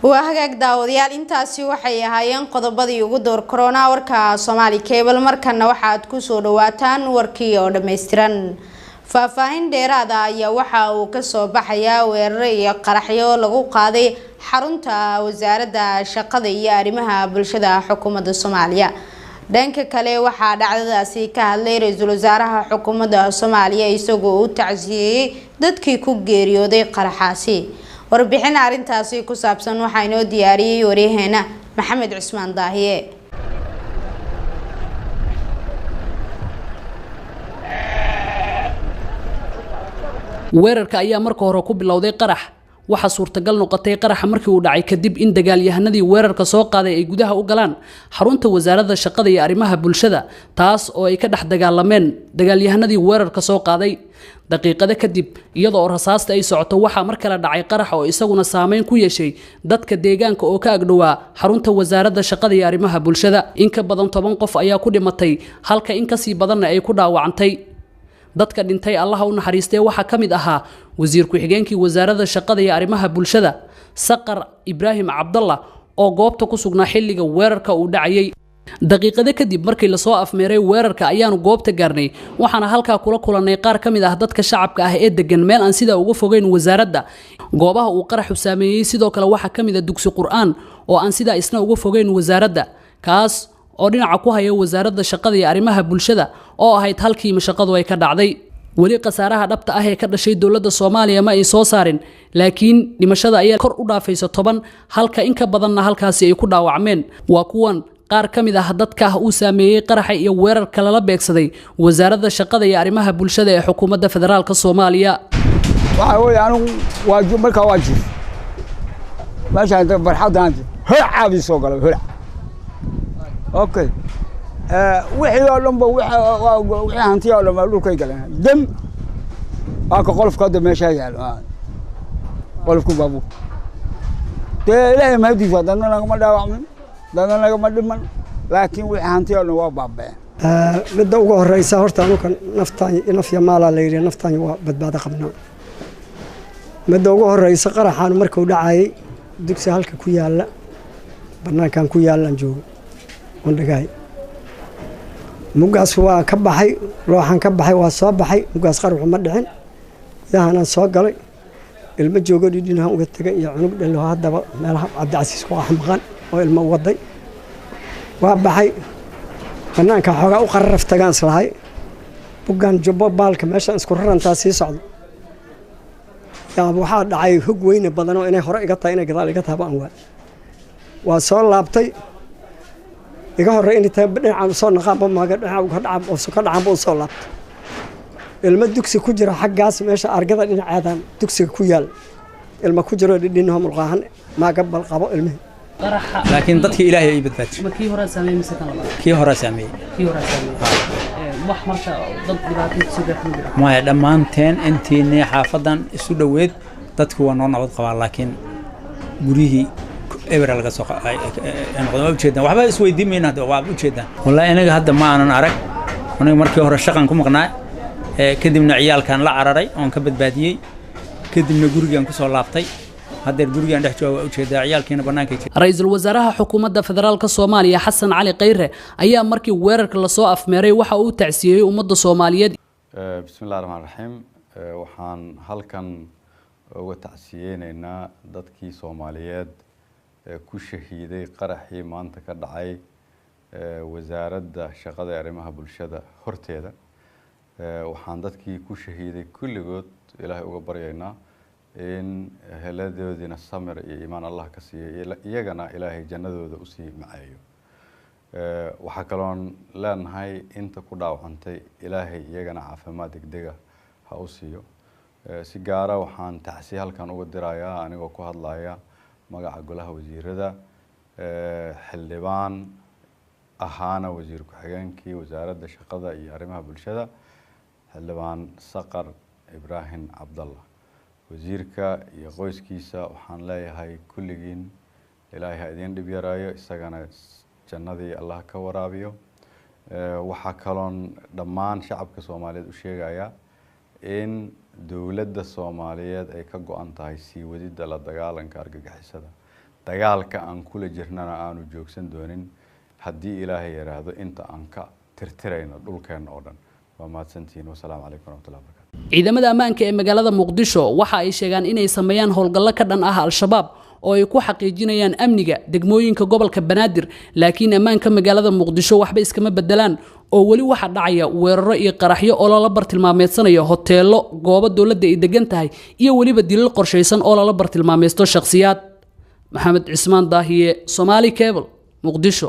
waa hagaag daawadayaal intaasi waxay ahaayeen qodobadii ugu door corona warka Somali Cable markana waxaad ku soo dhawaataan warkii oo dhameystiran faahfaahin dheeraad ah ayaa waxa uu ka soo baxayaa weerar iyo qaraxyo lagu qaaday xarunta wasaaradda shaqada iyo arrimaha bulshada xukuumadda Soomaaliya dhanka kale waxa dhacdadaasi ka hadlay ra'iisul wasaaraha xukuumadda Soomaaliya isagoo u tacsiyay dadkii ku geeriyooday qaraxaasi warbixin arintaasi ku saabsan waxa inoo diyaariyay wariyaheena Maxamed Cusmaan Daahiye weerarka ayaa marka hore ku bilowday qarax waxa suurtagal noqotay qaraxa markii uu dhacay kadib in dagaalyahanadii weerarka soo qaaday ay gudaha u galaan xarunta wasaaradda shaqada iyo arrimaha bulshada taas oo ay ka dhex dagaalameen dagaalyahanadii weerarka soo qaaday daqiiqada kadib iyadoo rasaasta ay socoto waxa mar kale dhacay qarax oo isaguna saameyn ku yeeshay dadka deegaanka oo ka agdhawaa xarunta wasaaradda shaqada iyo arrimaha bulshada in ka badan 10 qof ayaa ku dhimatay halka in ka sii badanna ay ku dhaawacantay dadka dhintay Allah u naxariistay waxa kamid ahaa wasiir ku xigeenkii wasaaradda shaqada iyo arrimaha bulshada Saqar Ibrahim Abdullah oo goobta ku sugnaa xilliga weerarka uu dhacayay daqiiqada kadib markii la soo afmeeray weerarka ayaanu goobta gaarnay waxaana halka kula kulanay qaar kamid ah dadka shacabka ah ee degan meel aan sida ugu fogeyn wasaaradda goobaha uu qaraxu saameeyay sidoo kale waxa kamid ah dugsi Qur'aan oo aan sida isna ugu fogeyn wasaaradda kaas oo dhinaca ku haya wasaaradda shaqada iyo arrimaha bulshada oo ahayd halkii shaqadu ay ka dhacday wali qasaaraha dhabta ah ee ka dhashay dawladda Soomaaliya ma ay soo saarin laakiin dhimashada ayaa kor u dhaafaysa 10 halka in ka badanna halkaasi ay ku dhaawacmeen waa kuwan qaar kamid ah dadka uu saameeyay qaraxa iyo weerarka la beegsaday wasaaradda shaqada iyo arrimaha bulshada ee xukuumadda federaalka Soomaaliya waxa weey anigu waa marka waa jir meesha barxadaan haabi soo galay اوكي وحي لمبا وحي هانتي لما دولكay galeen dam aka qolf ka dameesha yaal qolfku baabu ilaahay ma diifa dadna laga dhaawacmin dadna laga dhiman laakiin wixii hanti waa baabeen midda ugu horeysa horta anu kan nafya maala leeyahay naftaan waa badbaado qabnaa midda ugu horeysa qaraxan markuu dhacay dugsi halka ku yaala banaankan ku yaalan joogo wandagay mugaas waa ka baxay looxan ka baxay waa soo baxay mugaas qarxu ma dhicin yaana soo galay ilma joogo dhinaca uga tagay iyo cunug dhalo hadaba meelaha Cabdicasiis ku xamqan oo ilma waday waa baxay banaanka xoga u qarraf tagaan islahay bugan jubbo baalka meesha isku rarantaa sii socdo yaa waxa dhacay hog weyn badan oo inay hore iga tahay inay gadaal iga taabaan waa soo laabtay iga horey in taa dhinaca soo naqaab maaga dhinaca ka dhacab oo ka dhacab oo soo laabto ilma dugsi ku jira xaggaas meesha argada dhinaceedan dugsiga ku yaal ilma ku jiro dhinaca mulqaahan maaga bal qabo ilmihi laakiin dadkii ilaahay ay badbaadiyay markii hore saameeyay mise kan kii hore saameeyay wax marka dad dhibaato soo gaartay ma dhamaanteen intii xaafadan isu dhaweed dadku waa noo nabad qabaa laakiin gurihii eber laga soo qaaday aan qodobada u jeedaan waxba is weydiimayna hadda waa u jeedaan wallahi anaga hadda ma aanan arag aniga markii hore shaqan ku maqnaa kadibna ciyaalkan la cararay oo ka badbaadiyay kadibna gurigaan ku soo laabtay hadda gurigaan dhex jooga u jeedaa ciyaalkiina banaanka ra'iisul wasaaraha xukuumadda federaalka Soomaaliya Xasan Cali Khayre ayaa markii weerarka la soo afmeeray waxa uu tacsiyay ummadda Soomaaliyeed bismillaahir rahmaanir rahiim waxaan halkan uga tacsiyeenaynaa dadkii Soomaaliyeed ku shahiiday qaraxii maanta ka dhacay wasaaradda shaqada iyo arrimaha bulshada horteeda waxaan dadkii ku shahiiday kulligood ilaahay uga baryaynaa in heladoodina samir iyo iimaan Allah ka siiyo iyagana ilaahay jannadooda u sii macayo waxa kaloon leenahay inta ku dhaawacantay ilaahay iyagana caafimaad degdeg ah ha u siiyo si gaar ah waxaan tacsiye halkan uga dirayaa anigoo ku hadlaya magaca golaha wasiirada xildhibaan ahaana wasiir ku xigeenkii wasaaradda shaqada iyo arrimaha bulshada xildhibaan Saqar Ibrahim Abdullah wasiirka iyo qoyskiisa waxaan leeyahay kulligiin ilaahay idin dhib yaraayo isagana jannadii Allah ka waraabiyo waxa kaloon dhammaan shacabka Soomaaliyeed u sheegaya in dawladda Soomaaliyeed ay ka go'an tahay sii wadida la dagaalanka argagixisada dagaalka aan kula jirnana aanu joogsan doonin haddii ilaahay yiraahdo inta aan ka tirtirayno dhulkeena oo dhan. waa mahadsantihiin. wassalaamu calaykum waraxmatullahi wabarakaatu. ciidamada ammaanka ee magaalada Muqdisho waxa ay sheegaan inay sameeyaan howlgallo ka dhan ah al-shabaab oo ay ku xaqiijinayaan amniga degmooyinka gobolka Banaadir, laakiin ammaanka magaalada Muqdisho waxba iskama bedelaan oo wali waxa dhacaya weeraro iyo qaraxyo oo la bartilmaameedsanayo hoteelo, goobo dawladda ay degan tahay iyo waliba dilal qorsheysan oo la bartilmaameysto shakhsiyaad. Maxamed Cismaan Daahiye, Somali Cable, Muqdisho.